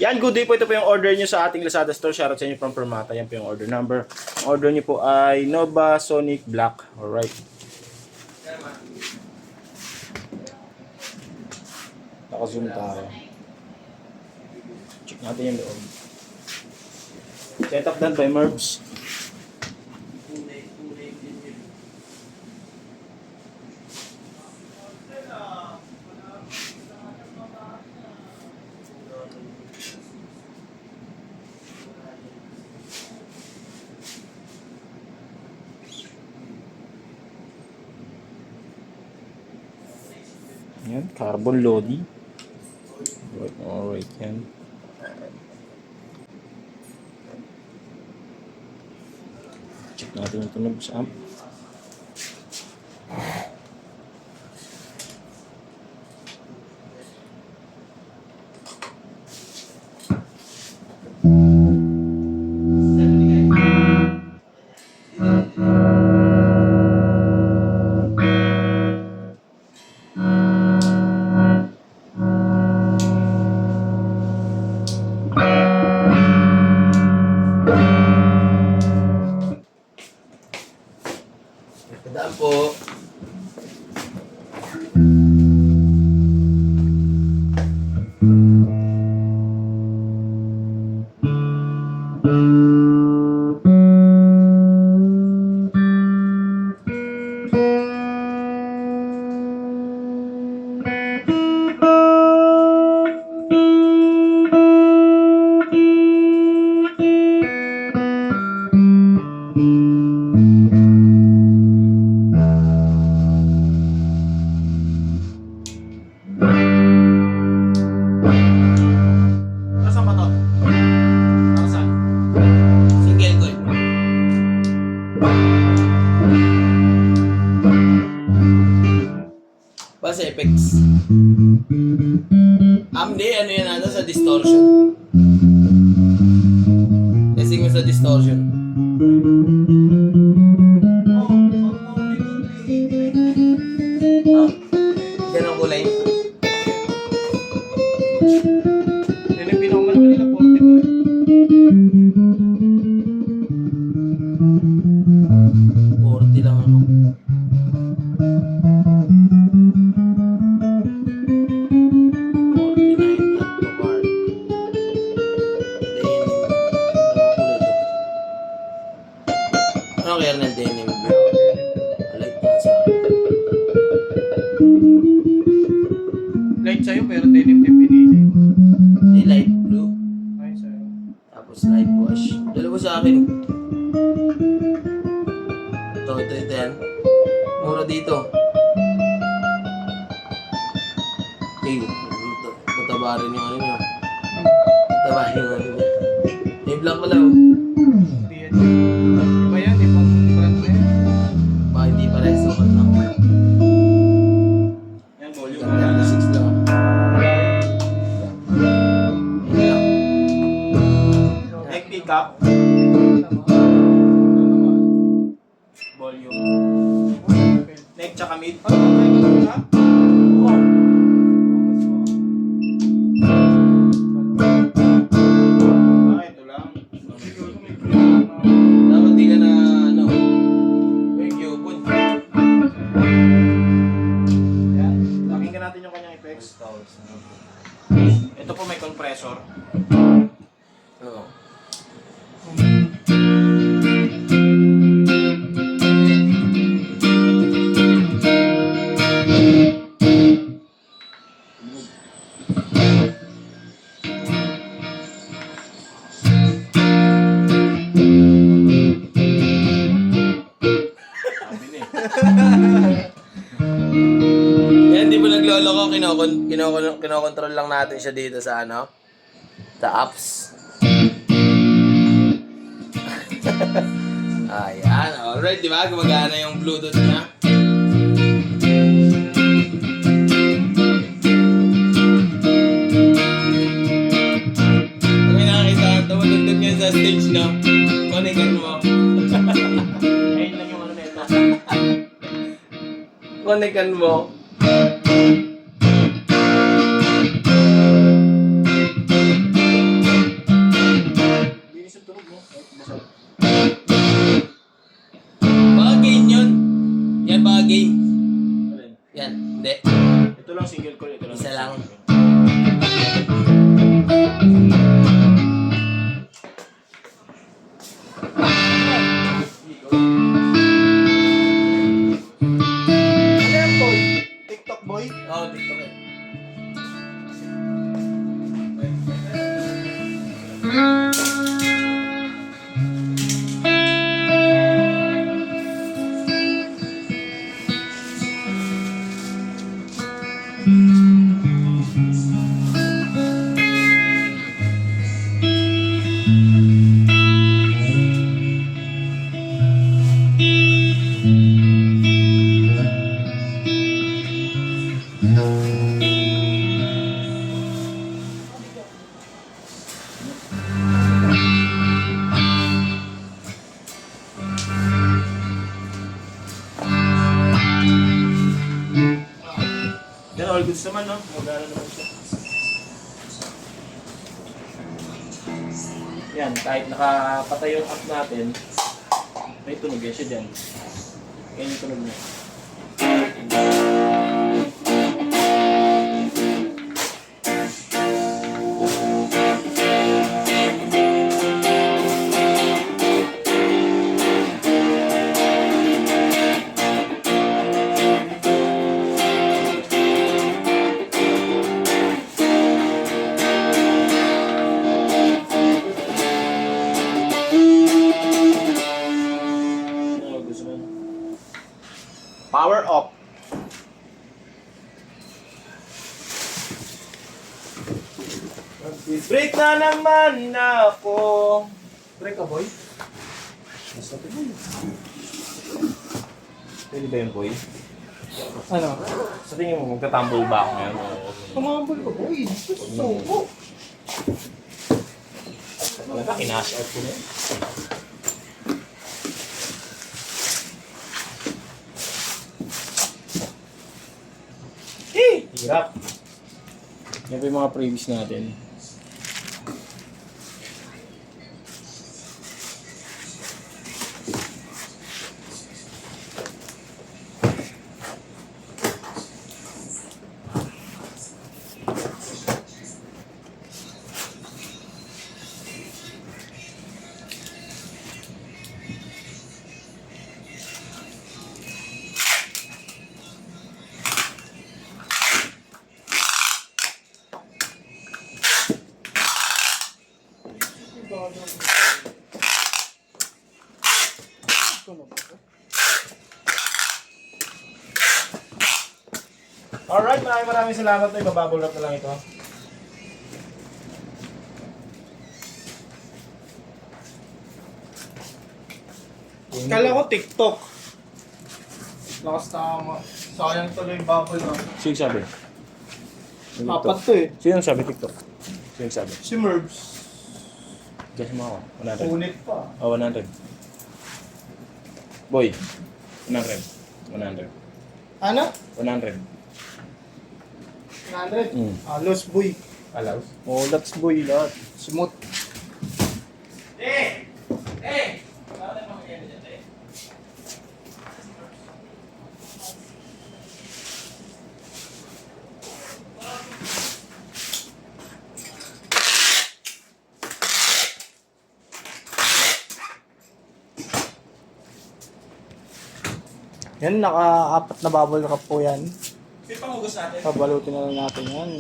Yan, good day po. Ito po yung order nyo sa ating Lazada store. Shoutout sa inyo from Permata. Yan po yung order number. Ang order nyo po ay Nova Sonic Black. Alright. Naka-zoom tayo. Check natin yung loob. Setup done by Mervs. Yan, carbon loading. Alright, yan. Check natin yung tunog sa amp. Daan po. Nasaan ba to? Nasaan? Single coil. Basta effects. Hindi, ano yan ata sa distortion. Testing mo sa distortion. Oh, ganun kulay. Yan yung pinakamalaki na 40 lang ano. Ano kaya ng denim blue? I like that sa akin. Light sa'yo pero denim din pinili. Hindi, light blue. Ay, sa'yo. Tapos light wash. Dalawa sa akin. Ito yan. Mura dito. Hey, mataba rin yung ano nyo. Mataba yung ano nyo. May black pala oh. Hindi yan. Iba yan, ibang brand na yan. Baka hindi pa rin sukat lang. Yan, volume. 36 lang. Yan lang. Neck pickup. Volume. Neck tsaka mid. Ito lang. Dapat di ka na ano. Medyo good. Yan. Pakinggan natin yung kanyang effects. Ito po may compressor. Oo. Yan, di mo naglolo ko. Kinokontrol lang natin siya dito sa ano? Sa apps. Ayan, alright, di ba? Gumagana yung Bluetooth niya. Pag may nakakita, tumutugtog niya sa stage, no? Connectan mo. Ayun lang yung ano nito. Connectan mo. Yan, all goods naman, no? Magana naman siya. Yan, kahit nakapatay yung app natin, may tunog yan siya dyan. Yan yung tunog niya. Yan, all goods naman. Power up. Break na naman ako. Break ka, boy. Basta ito yun. Pwede ba yun, boy? Ano? Sa tingin mo, magtatumble ba ako ngayon? Kumambol ka, boy. Suko. Talaga, kinash out ko na yun. Hirap. Yan po yung mga previous natin. Alright, maraming salamat na. Ibababol wrap na lang ito. Kala ko TikTok. Lakas tama. Sayang tuloy yung bubble na. Sino sabi? Apat to eh. Sino sabi TikTok? Sino sabi? Si Mervs. Guess mo ako. 100. Unit pa. Oh, 100. Boy. 100. 100. Ano? 100. 100? Mm. Alos, boy. Alaws? Oh, that's boy lahat. Smooth. Yan, naka-apat na bubble wrap po yan. May pangugas natin. Pabalutin na lang natin yan.